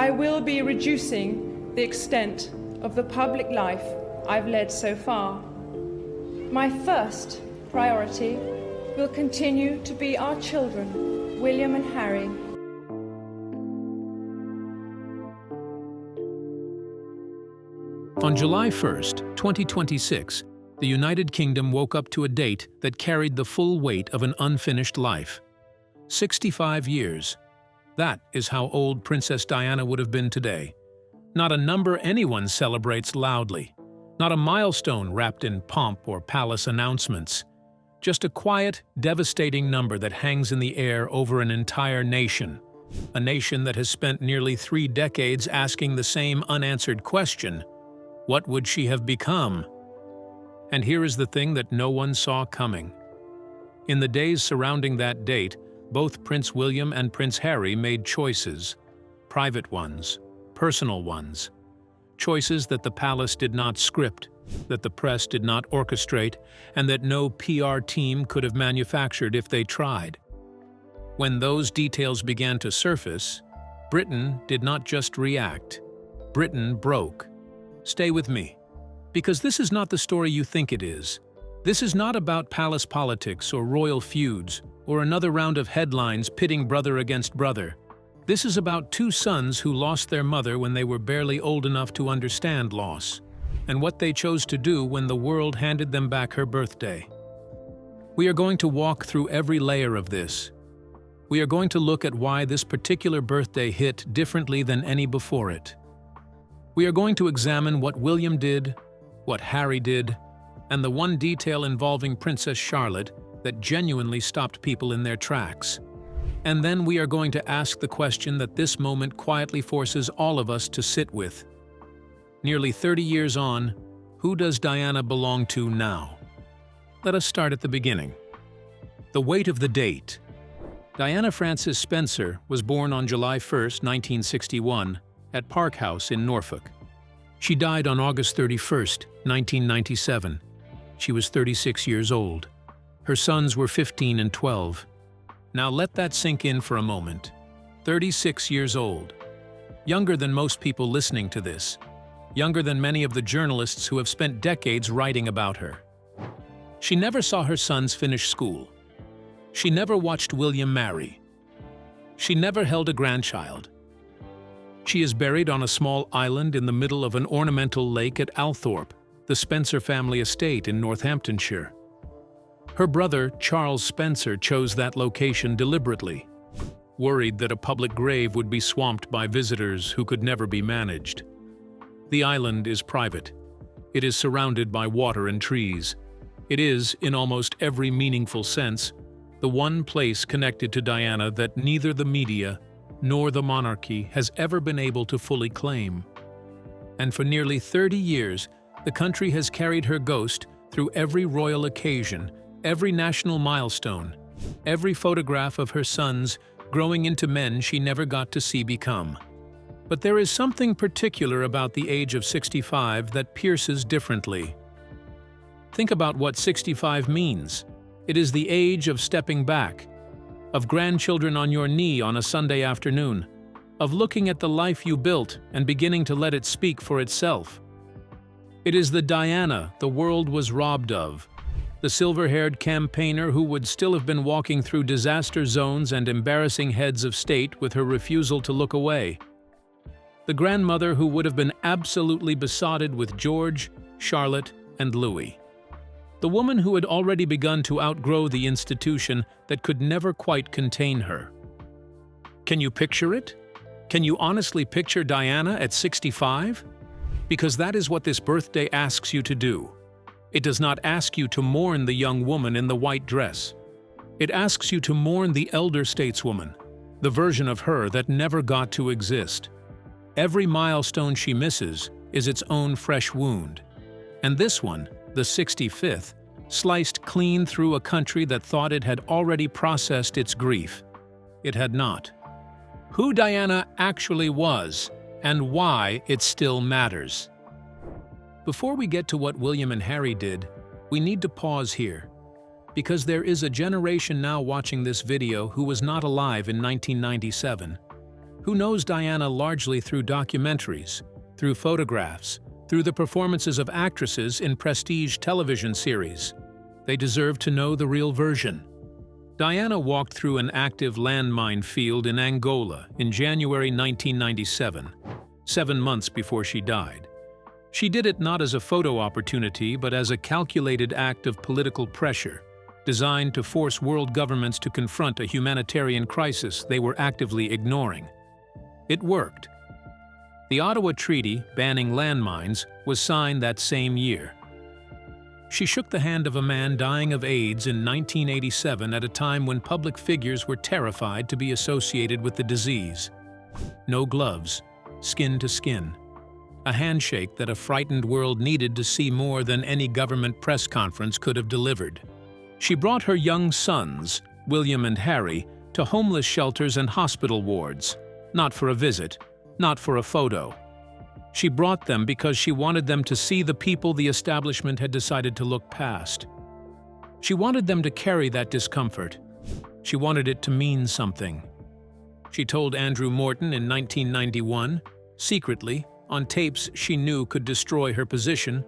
I will be reducing the extent of the public life I've led so far. My first priority will continue to be our children, William and Harry. On July 1st, 2026, the United Kingdom woke up to a date that carried the full weight of an unfinished life. 65 years. That is how old Princess Diana would have been today. Not a number anyone celebrates loudly. Not a milestone wrapped in pomp or palace announcements. Just a quiet, devastating number that hangs in the air over an entire nation. A nation that has spent nearly 3 decades asking the same unanswered question: what would she have become? And here is the thing that no one saw coming. In the days surrounding that date, both Prince William and Prince Harry made choices. Private ones, personal ones. Choices that the palace did not script, that the press did not orchestrate, and that no PR team could have manufactured if they tried. When those details began to surface, Britain did not just react. Britain broke. Stay with me, because this is not the story you think it is. This is not about palace politics or royal feuds or another round of headlines pitting brother against brother. This is about 2 sons who lost their mother when they were barely old enough to understand loss, and what they chose to do when the world handed them back her birthday. We are going to walk through every layer of this. We are going to look at why this particular birthday hit differently than any before it. We are going to examine what William did, what Harry did, and the one detail involving Princess Charlotte that genuinely stopped people in their tracks. And then we are going to ask the question that this moment quietly forces all of us to sit with. Nearly 30 years on, who does Diana belong to now? Let us start at the beginning. The weight of the date. Diana Frances Spencer was born on July 1st, 1961, at Park House in Norfolk. She died on August 31st, 1997. She was 36 years old. Her sons were 15 and 12. Now let that sink in for a moment. 36 years old. Younger than most people listening to this. Younger than many of the journalists who have spent decades writing about her. She never saw her sons finish school. She never watched William marry. She never held a grandchild. She is buried on a small island in the middle of an ornamental lake at Althorpe, the Spencer family estate in Northamptonshire. Her brother, Charles Spencer, chose that location deliberately, worried that a public grave would be swamped by visitors who could never be managed. The island is private. It is surrounded by water and trees. It is, in almost every meaningful sense, the one place connected to Diana that neither the media nor the monarchy has ever been able to fully claim. And for nearly 30 years, the country has carried her ghost through every royal occasion, every national milestone, every photograph of her sons growing into men she never got to see become. But there is something particular about the age of 65 that pierces differently. Think about what 65 means. It is the age of stepping back, of grandchildren on your knee on a Sunday afternoon, of looking at the life you built and beginning to let it speak for itself. It is the Diana the world was robbed of, the silver-haired campaigner who would still have been walking through disaster zones and embarrassing heads of state with her refusal to look away. The grandmother who would have been absolutely besotted with George, Charlotte, and Louis. The woman who had already begun to outgrow the institution that could never quite contain her. Can you picture it? Can you honestly picture Diana at 65? Because that is what this birthday asks you to do. It does not ask you to mourn the young woman in the white dress. It asks you to mourn the elder stateswoman, the version of her that never got to exist. Every milestone she misses is its own fresh wound. And this one, the 65th, sliced clean through a country that thought it had already processed its grief. It had not. Who Diana actually was, and why it still matters. Before we get to what William and Harry did, we need to pause here, because there is a generation now watching this video who was not alive in 1997, who knows Diana largely through documentaries, through photographs, through the performances of actresses in prestige television series. They deserve to know the real version. Diana walked through an active landmine field in Angola in January 1997, 7 months before she died. She did it not as a photo opportunity, but as a calculated act of political pressure, designed to force world governments to confront a humanitarian crisis they were actively ignoring. It worked. The Ottawa Treaty banning landmines was signed that same year. She shook the hand of a man dying of AIDS in 1987 at a time when public figures were terrified to be associated with the disease. No gloves, skin to skin. A handshake that a frightened world needed to see more than any government press conference could have delivered. She brought her young sons, William and Harry, to homeless shelters and hospital wards, not for a visit, not for a photo. She brought them because she wanted them to see the people the establishment had decided to look past. She wanted them to carry that discomfort. She wanted it to mean something. She told Andrew Morton in 1991, secretly, on tapes she knew could destroy her position,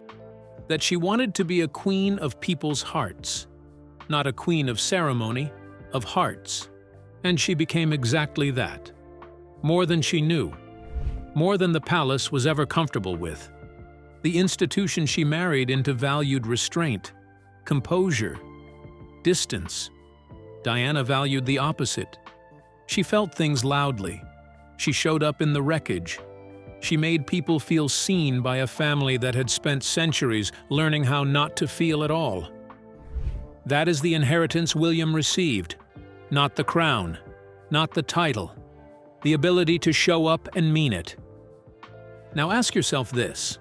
that she wanted to be a queen of people's hearts, not a queen of ceremony, of hearts. And she became exactly that. More than she knew. More than the palace was ever comfortable with. The institution she married into valued restraint, composure, distance. Diana valued the opposite. She felt things loudly. She showed up in the wreckage. She made people feel seen by a family that had spent centuries learning how not to feel at all. That is the inheritance William received. Not the crown, not the title. The ability to show up and mean it. Now ask yourself this.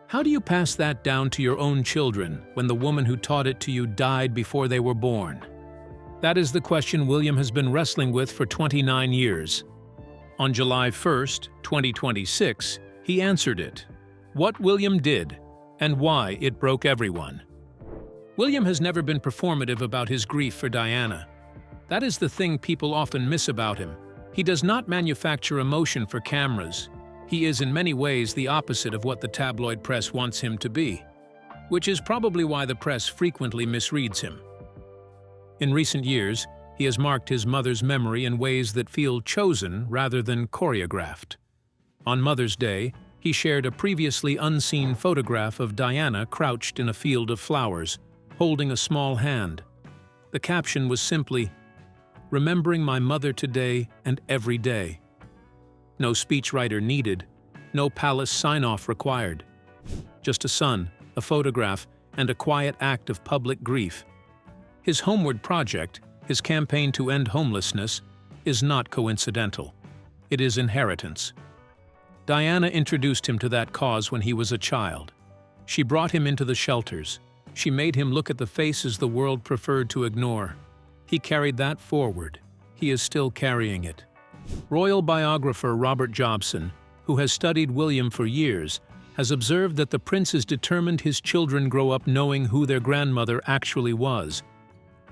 How do you pass that down to your own children when the woman who taught it to you died before they were born? That is the question William has been wrestling with for 29 years. On July 1st, 2026, he answered it. What William did, and why it broke everyone. William has never been performative about his grief for Diana. That is the thing people often miss about him. He does not manufacture emotion for cameras. He is in many ways the opposite of what the tabloid press wants him to be, which is probably why the press frequently misreads him. In recent years, he has marked his mother's memory in ways that feel chosen rather than choreographed. On Mother's Day, he shared a previously unseen photograph of Diana crouched in a field of flowers, holding a small hand. The caption was simply, "Remembering my mother today and every day." No speechwriter needed, no palace sign-off required. Just a son, a photograph, and a quiet act of public grief. His homeward project, his campaign to end homelessness, is not coincidental. It is inheritance. Diana introduced him to that cause when he was a child. She brought him into the shelters. She made him look at the faces the world preferred to ignore. He carried that forward. He is still carrying it. Royal biographer Robert Jobson, who has studied William for years, has observed that the prince is determined his children grow up knowing who their grandmother actually was.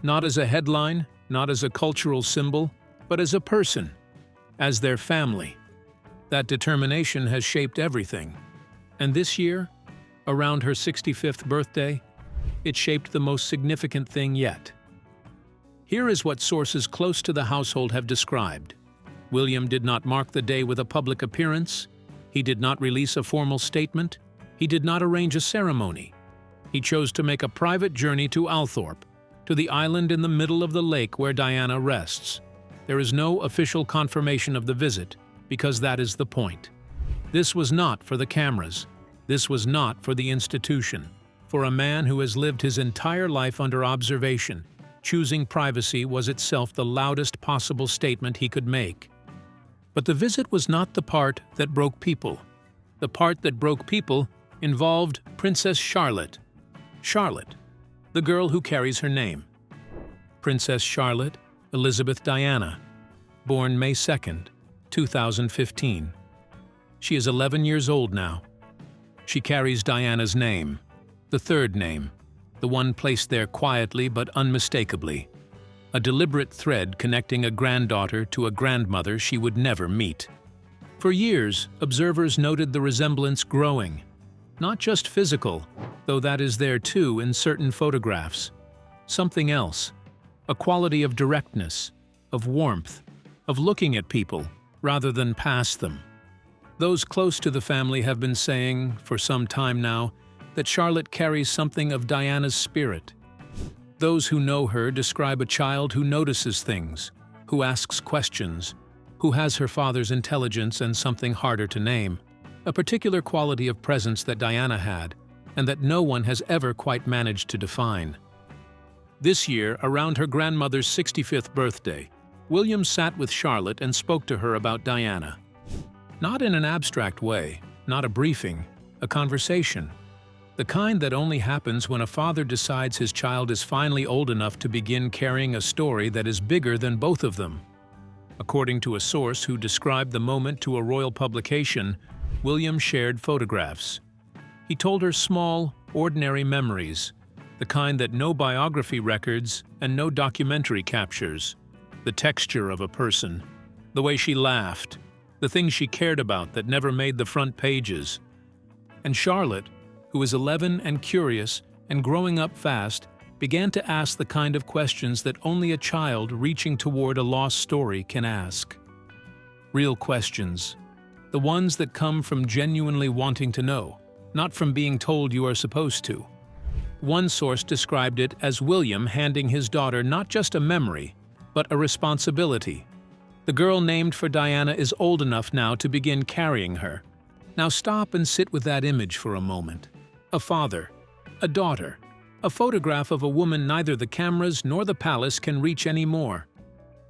Not as a headline, not as a cultural symbol, but as a person, as their family. That determination has shaped everything. And this year, around her 65th birthday, it shaped the most significant thing yet. Here is what sources close to the household have described. William did not mark the day with a public appearance. He did not release a formal statement. He did not arrange a ceremony. He chose to make a private journey to Althorpe, to the island in the middle of the lake where Diana rests. There is no official confirmation of the visit, because that is the point. This was not for the cameras. This was not for the institution. For a man who has lived his entire life under observation, choosing privacy was itself the loudest possible statement he could make. But the visit was not the part that broke people. The part that broke people involved Princess Charlotte. Charlotte, the girl who carries her name. Princess Charlotte Elizabeth Diana, born May 2nd, 2015. She is 11 years old now. She carries Diana's name, the third name, the one placed there quietly but unmistakably. a deliberate thread connecting a granddaughter to a grandmother she would never meet. For years, observers noted the resemblance growing. Not just physical, though that is there too in certain photographs. Something else, a quality of directness, of warmth, of looking at people rather than past them. Those close to the family have been saying, for some time now, that Charlotte carries something of Diana's spirit. Those who know her describe a child who notices things, who asks questions, who has her father's intelligence and something harder to name, a particular quality of presence that Diana had, and that no one has ever quite managed to define. This year, around her grandmother's 65th birthday, William sat with Charlotte and spoke to her about Diana. Not in an abstract way, not a briefing, a conversation. The kind that only happens when a father decides his child is finally old enough to begin carrying a story that is bigger than both of them. According to a source who described the moment to a royal publication, William shared photographs. He told her small, ordinary memories, the kind that no biography records and no documentary captures. The texture of a person, the way she laughed, the things she cared about that never made the front pages. And Charlotte, who was 11 and curious and growing up fast, began to ask the kind of questions that only a child reaching toward a lost story can ask. Real questions, the ones that come from genuinely wanting to know, not from being told you are supposed to. One source described it as William handing his daughter not just a memory, but a responsibility. The girl named for Diana is old enough now to begin carrying her. Now stop and sit with that image for a moment. A father, a daughter, a photograph of a woman neither the cameras nor the palace can reach anymore.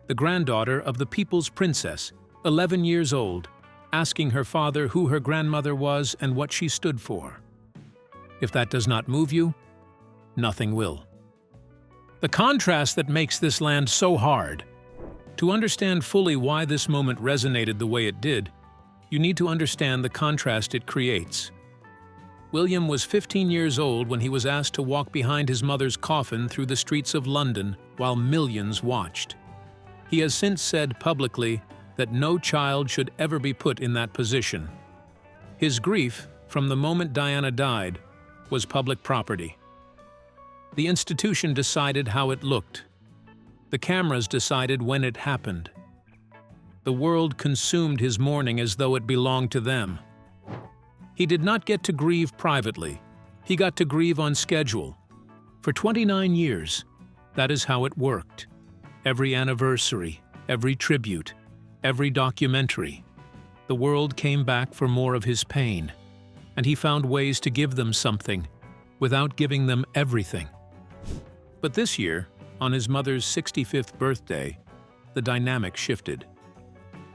The granddaughter of the people's princess, 11 years old, asking her father who her grandmother was and what she stood for. If that does not move you, nothing will. The contrast that makes this land so hard. To understand fully why this moment resonated the way it did, you need to understand the contrast it creates. William was 15 years old when he was asked to walk behind his mother's coffin through the streets of London while millions watched. He has since said publicly that no child should ever be put in that position. His grief, from the moment Diana died, was public property. The institution decided how it looked. The cameras decided when it happened. The world consumed his mourning as though it belonged to them. He did not get to grieve privately. He got to grieve on schedule. For 29 years, that is how it worked. Every anniversary, every tribute, every documentary. The world came back for more of his pain, and he found ways to give them something without giving them everything. But this year, on his mother's 65th birthday, the dynamic shifted.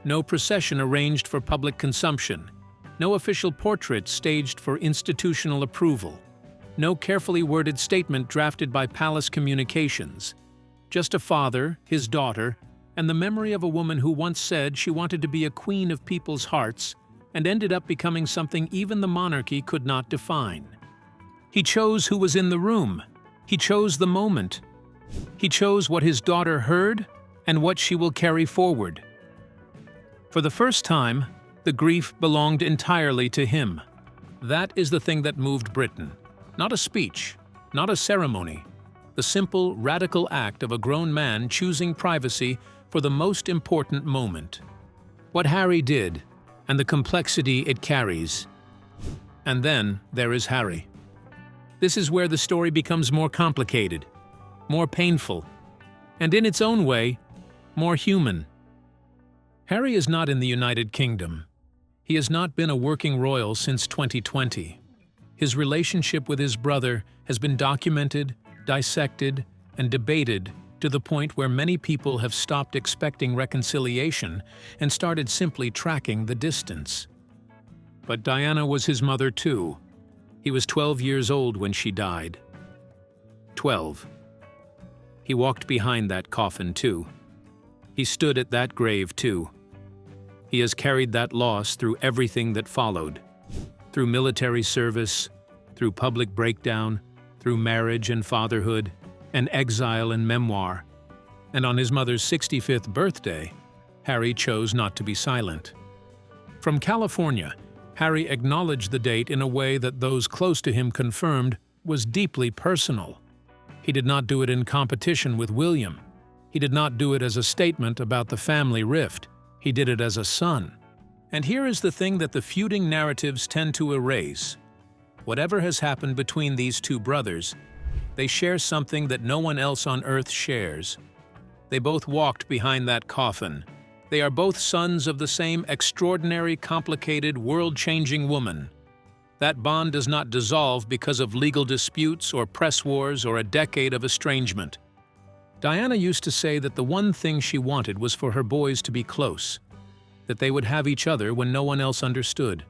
No procession arranged for public consumption, no official portrait staged for institutional approval, no carefully worded statement drafted by palace communications. Just a father, his daughter, and the memory of a woman who once said she wanted to be a queen of people's hearts and ended up becoming something even the monarchy could not define. He chose who was in the room. He chose the moment. He chose what his daughter heard and what she will carry forward. For the first time, the grief belonged entirely to him. That is the thing that moved Britain. Not a speech, not a ceremony. The simple, radical act of a grown man choosing privacy for the most important moment. What Harry did, and the complexity it carries. And then there is Harry. This is where the story becomes more complicated, more painful, and in its own way, more human. Harry is not in the United Kingdom. He has not been a working royal since 2020. His relationship with his brother has been documented, dissected, and debated to the point where many people have stopped expecting reconciliation and started simply tracking the distance. But Diana was his mother too. He was 12 years old when she died. 12. He walked behind that coffin too. He stood at that grave too. He has carried that loss through everything that followed. Through military service, through public breakdown, through marriage and fatherhood, and exile and memoir. and on his mother's 65th birthday, Harry chose not to be silent. From California, Harry acknowledged the date in a way that those close to him confirmed was deeply personal. He did not do it in competition with William. He did not do it as a statement about the family rift. He did it as a son. And here is the thing that the feuding narratives tend to erase. Whatever has happened between these two brothers, they share something that no one else on earth shares. They both walked behind that coffin. They are both sons of the same extraordinary, complicated, world-changing woman. That bond does not dissolve because of legal disputes or press wars or a decade of estrangement. Diana used to say that the one thing she wanted was for her boys to be close, that they would have each other when no one else understood.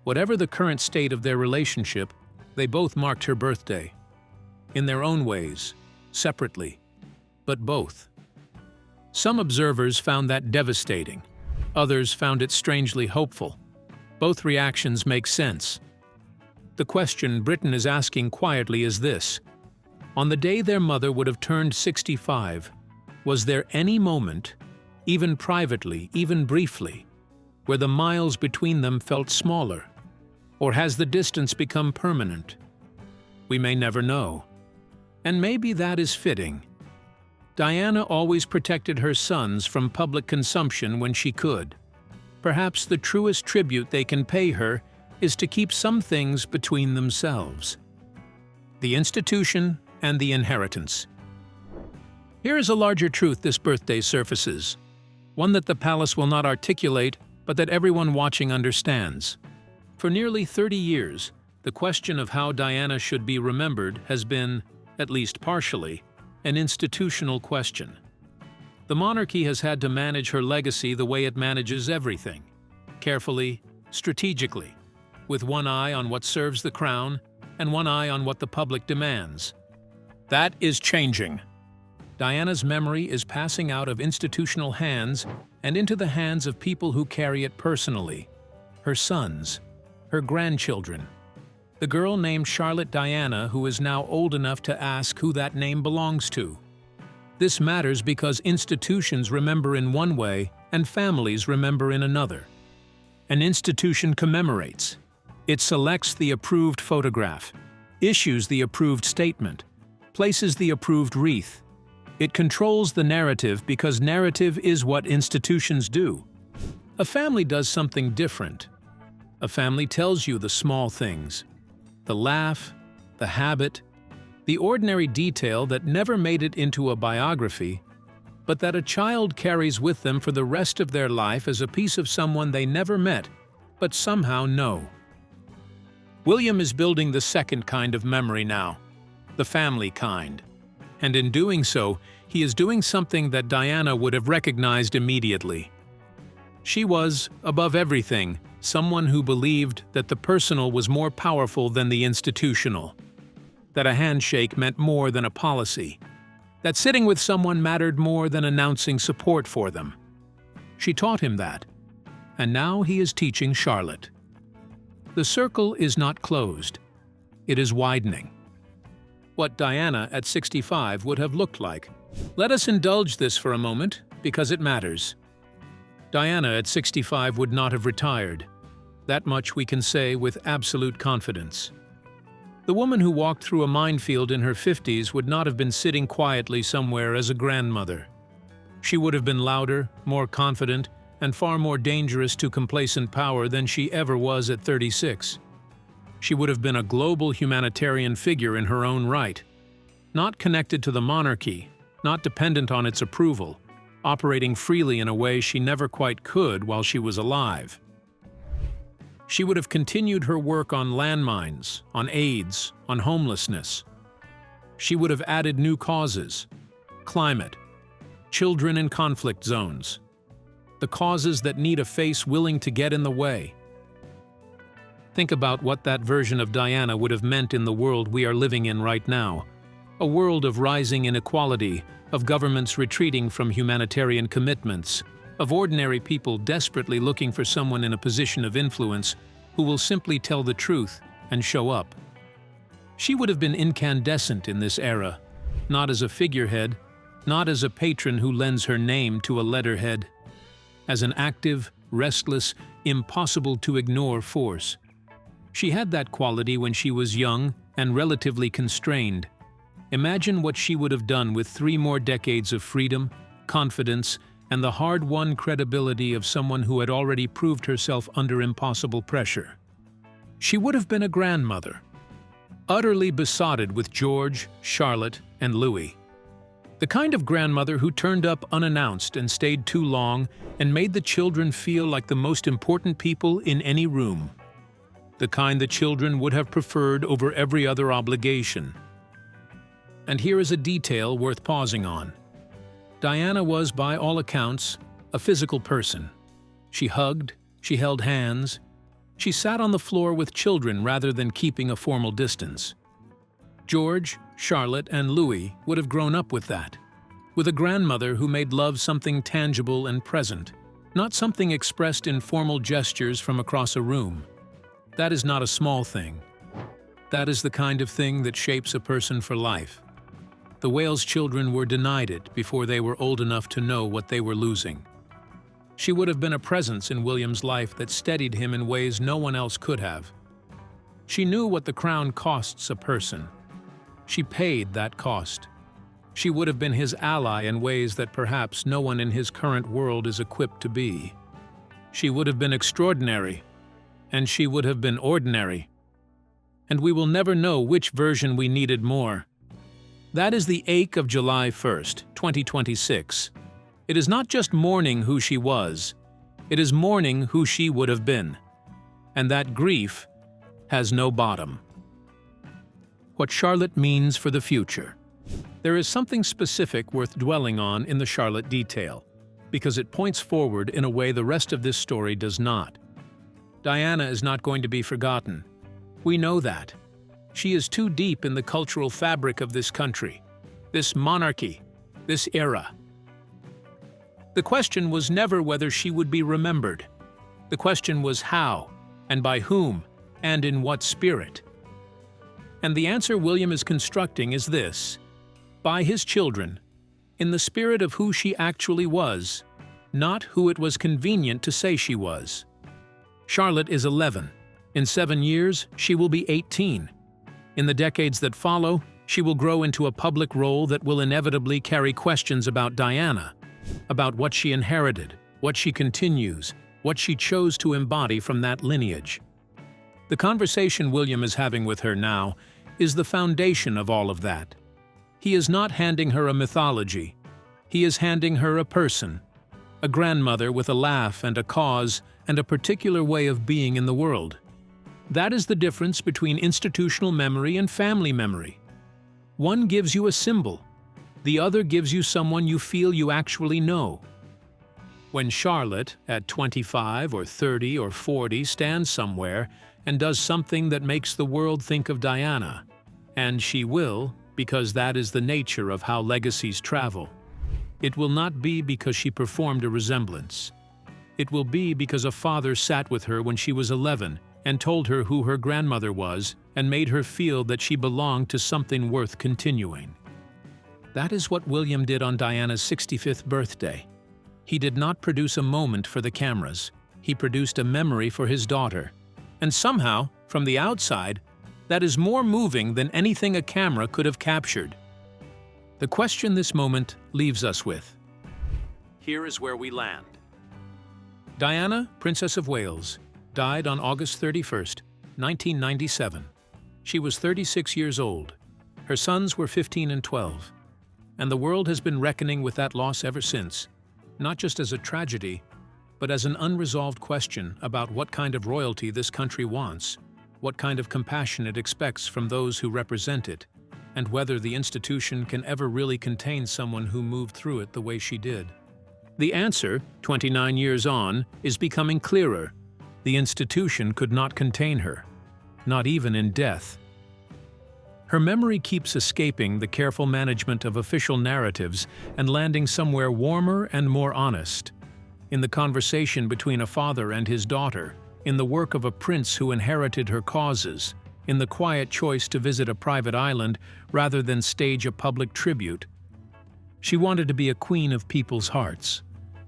Whatever the current state of their relationship, they both marked her birthday. In their own ways, separately, but both. Some observers found that devastating. Others found it strangely hopeful. Both reactions make sense. The question Britain is asking quietly is this: on the day their mother would have turned 65, was there any moment, even privately, even briefly, where the miles between them felt smaller? Or has the distance become permanent? We may never know. And maybe that is fitting. Diana always protected her sons from public consumption when she could. Perhaps the truest tribute they can pay her is to keep some things between themselves. The institution and the inheritance. Here is a larger truth this birthday surfaces, one that the palace will not articulate, but that everyone watching understands. For nearly 30 years, the question of how Diana should be remembered has been, at least partially, an institutional question. The monarchy has had to manage her legacy the way it manages everything, carefully, strategically, with one eye on what serves the crown and one eye on what the public demands. That is changing. Diana's memory is passing out of institutional hands and into the hands of people who carry it personally, her sons, her grandchildren. The girl named Charlotte Diana, who is now old enough to ask who that name belongs to. This matters because institutions remember in one way and families remember in another. An institution commemorates. It selects the approved photograph, issues the approved statement, places the approved wreath. It controls the narrative because narrative is what institutions do. A family does something different. A family tells you the small things, the laugh, the habit, the ordinary detail that never made it into a biography, but that a child carries with them for the rest of their life as a piece of someone they never met, but somehow know. William is building the second kind of memory now, the family kind. And in doing so, he is doing something that Diana would have recognized immediately. She was, above everything, someone who believed that the personal was more powerful than the institutional, that a handshake meant more than a policy, that sitting with someone mattered more than announcing support for them. She taught him that, and now he is teaching Charlotte. The circle is not closed, it is widening. What Diana at 65 would have looked like. Let us indulge this for a moment, because it matters. Diana at 65 would not have retired. That much we can say with absolute confidence. The woman who walked through a minefield in her 50s would not have been sitting quietly somewhere as a grandmother. She would have been louder, more confident, and far more dangerous to complacent power than she ever was at 36. She would have been a global humanitarian figure in her own right, not connected to the monarchy, not dependent on its approval, operating freely in a way she never quite could while she was alive. She would have continued her work on landmines, on AIDS, on homelessness. She would have added new causes, climate, children in conflict zones, the causes that need a face willing to get in the way. Think about what that version of Diana would have meant in the world we are living in right now. A world of rising inequality, of governments retreating from humanitarian commitments, of ordinary people desperately looking for someone in a position of influence who will simply tell the truth and show up. She would have been incandescent in this era, not as a figurehead, not as a patron who lends her name to a letterhead, as an active, restless, impossible-to-ignore force. She had that quality when she was young and relatively constrained. Imagine what she would have done with 3 more decades of freedom, confidence, and the hard-won credibility of someone who had already proved herself under impossible pressure. She would have been a grandmother, utterly besotted with George, Charlotte, and Louis. The kind of grandmother who turned up unannounced and stayed too long and made the children feel like the most important people in any room. The kind the children would have preferred over every other obligation. And here is a detail worth pausing on. Diana was, by all accounts, a physical person. She hugged, she held hands, she sat on the floor with children rather than keeping a formal distance. George, Charlotte, and Louis would have grown up with that, with a grandmother who made love something tangible and present, not something expressed in formal gestures from across a room. That is not a small thing. That is the kind of thing that shapes a person for life. The Wales children were denied it before they were old enough to know what they were losing. She would have been a presence in William's life that steadied him in ways no one else could have. She knew what the crown costs a person. She paid that cost. She would have been his ally in ways that perhaps no one in his current world is equipped to be. She would have been extraordinary, and she would have been ordinary. And we will never know which version we needed more. That is the ache of July 1st, 2026. It is not just mourning who she was, it is mourning who she would have been. And that grief has no bottom. What Charlotte means for the future. There is something specific worth dwelling on in the Charlotte detail, because it points forward in a way the rest of this story does not. Diana is not going to be forgotten. We know that. She is too deep in the cultural fabric of this country, this monarchy, this era. The question was never whether she would be remembered. The question was how, and by whom, and in what spirit. And the answer William is constructing is this: by his children, in the spirit of who she actually was, not who it was convenient to say she was. Charlotte is 11. In 7 years, she will be 18. In the decades that follow, she will grow into a public role that will inevitably carry questions about Diana, about what she inherited, what she continues, what she chose to embody from that lineage. The conversation William is having with her now is the foundation of all of that. He is not handing her a mythology. He is handing her a person, a grandmother with a laugh and a cause and a particular way of being in the world. That is the difference between institutional memory and family memory. One gives you a symbol. The other gives you someone you feel you actually know. When Charlotte, at 25 or 30 or 40, stands somewhere and does something that makes the world think of Diana, and she will, because that is the nature of how legacies travel, it will not be because she performed a resemblance. It will be because a father sat with her when she was 11 and told her who her grandmother was and made her feel that she belonged to something worth continuing. That is what William did on Diana's 65th birthday. He did not produce a moment for the cameras. He produced a memory for his daughter. And somehow, from the outside, that is more moving than anything a camera could have captured. The question this moment leaves us with. Here is where we land. Diana, Princess of Wales, died on August 31st, 1997. She was 36 years old. Her sons were 15 and 12. And the world has been reckoning with that loss ever since, not just as a tragedy, but as an unresolved question about what kind of royalty this country wants, what kind of compassion it expects from those who represent it, and whether the institution can ever really contain someone who moved through it the way she did. The answer, 29 years on, is becoming clearer. The institution could not contain her, not even in death. Her memory keeps escaping the careful management of official narratives and landing somewhere warmer and more honest. In the conversation between a father and his daughter, in the work of a prince who inherited her causes, in the quiet choice to visit a private island rather than stage a public tribute. She wanted to be a queen of people's hearts,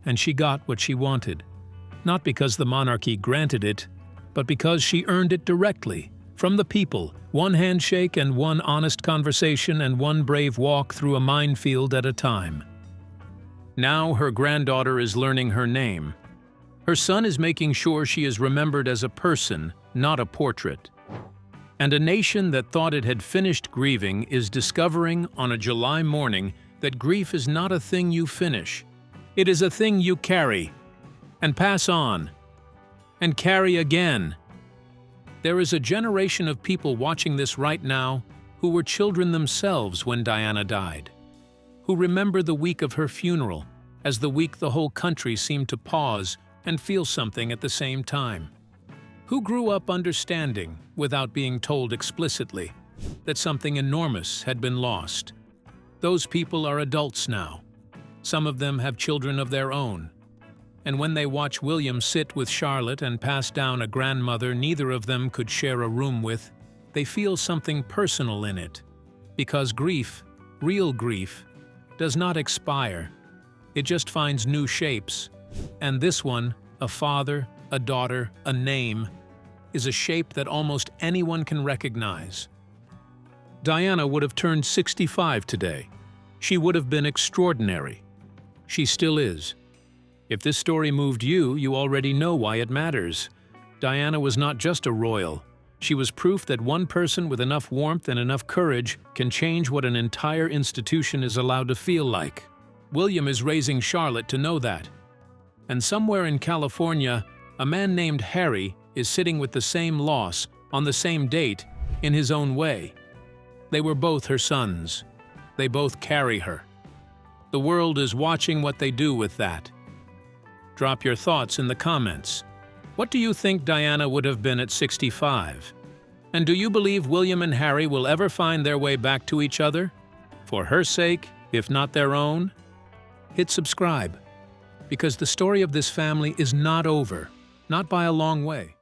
and she got what she wanted, not because the monarchy granted it, but because she earned it directly, from the people, one handshake and one honest conversation and one brave walk through a minefield at a time. Now her granddaughter is learning her name. Her son is making sure she is remembered as a person, not a portrait. And a nation that thought it had finished grieving is discovering on a July morning that grief is not a thing you finish. It is a thing you carry, and pass on, and carry again. There is a generation of people watching this right now who were children themselves when Diana died, who remember the week of her funeral as the week the whole country seemed to pause and feel something at the same time, who grew up understanding, without being told explicitly, that something enormous had been lost. Those people are adults now. Some of them have children of their own. And when they watch William sit with Charlotte and pass down a grandmother neither of them could share a room with, they feel something personal in it. Because grief, real grief, does not expire. It just finds new shapes. And this one, a father, a daughter, a name, is a shape that almost anyone can recognize. Diana would have turned 65 today. She would have been extraordinary. She still is. If this story moved you, you already know why it matters. Diana was not just a royal. She was proof that one person with enough warmth and enough courage can change what an entire institution is allowed to feel like. William is raising Charlotte to know that. And somewhere in California, a man named Harry is sitting with the same loss, on the same date, in his own way. They were both her sons. They both carry her. The world is watching what they do with that. Drop your thoughts in the comments. What do you think Diana would have been at 65? And do you believe William and Harry will ever find their way back to each other? For her sake, if not their own? Hit subscribe, because the story of this family is not over, not by a long way.